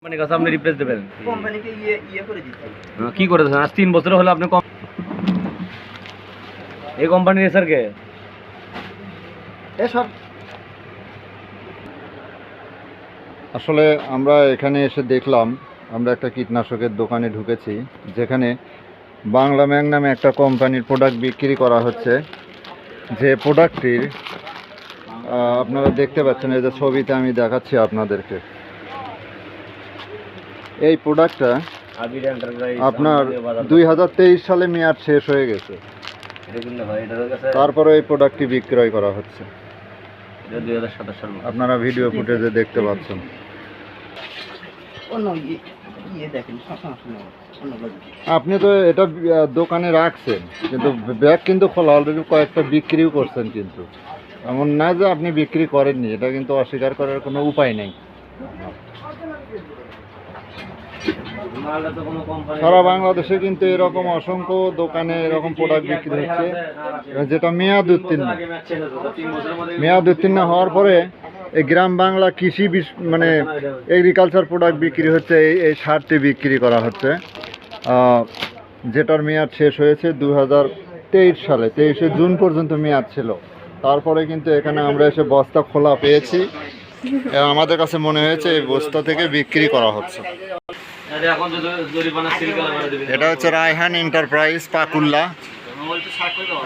কোম্পানির কাছে আপনি রিপ্লেস দেবেন কোম্পানিকে ইয়ে করে দিচ্ছি। কি করেছেন? আজ 3 বছর হলো আপনি এই কোম্পানির এসআর কে এসব আসলে আমরা এখানে এসে দেখলাম, আমরা একটা কীটনাশকের দোকানে ঢুকেছি যেখানে বাংলা ম্যাং নামে একটা কোম্পানির প্রোডাক্ট বিক্রি করা হচ্ছে। যে প্রোডাক্টটির আপনারা দেখতে পাচ্ছেন, এই যে ছবিতে আমি দেখাচ্ছি আপনাদেরকে। এই প্রোডাক্টটা আপনার 2023 সালে মেয়াদ শেষ হয়ে গেছে, তারপরে এই প্রোডাক্টটি বিক্রয় করা হচ্ছে। 2027 সাল আপনারা ভিডিও ফুটেজে দেখতে পাচ্ছেন। অন্য ইয়ে দেখেন সবসময় অন্য আপনি তো এটা দোকানে রাখছেন, কিন্তু ব্যাগ কিন্তু খোলা, অলরেডি কয়েকটা বিক্রিও করছেন। কিন্তু এমন না যে আপনি বিক্রি করেননি, এটা কিন্তু অস্বীকার করার কোনো উপায় নেই। সারা বাংলাদেশে কিন্তু এরকম অসংখ্য দোকানে এরকম প্রোডাক্ট বিক্রি হচ্ছে, যেটা মেয়াদ উত্তীর্ণ হওয়ার পরে এই গ্রাম বাংলা কৃষি মানে এগ্রিকালচার প্রোডাক্ট বিক্রি হচ্ছে। এই সারটি বিক্রি করা হচ্ছে, যেটার মেয়াদ শেষ হয়েছে 2023 সালে। 23শে জুন পর্যন্ত মেয়াদ ছিল। তারপরে কিন্তু এখানে আমরা এসে বস্তা খোলা পেয়েছি, আমাদের কাছে মনে হয়েছে এই বস্তা থেকে বিক্রি করা হচ্ছে। এটা হচ্ছে রায়হান এন্টারপ্রাইজ পাকুল্লা,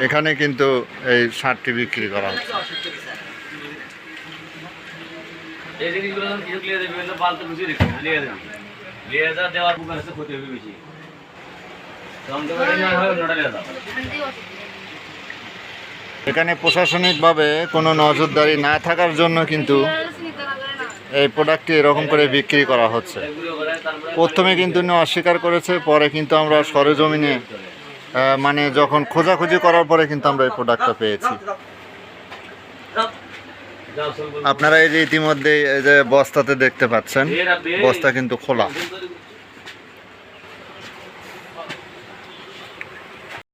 এখানে কিন্তু এই সারটি বিক্রি করা হচ্ছে। এখানে প্রশাসনিকভাবে কোনো নজরদারি না থাকার জন্য কিন্তু এই প্রোডাক্টটি এরকম করে বিক্রি করা হচ্ছে। প্রথমে কিন্তু উনি অস্বীকার করেছে, পরে কিন্তু আমরা সরেজমিনে মানে যখন খোঁজাখুঁজি করার পরে কিন্তু আমরা এই প্রোডাক্টটা পেয়েছি। আপনারা এই যে ইতিমধ্যে এই যে বস্তাতে দেখতে পাচ্ছেন, বস্তা কিন্তু খোলা।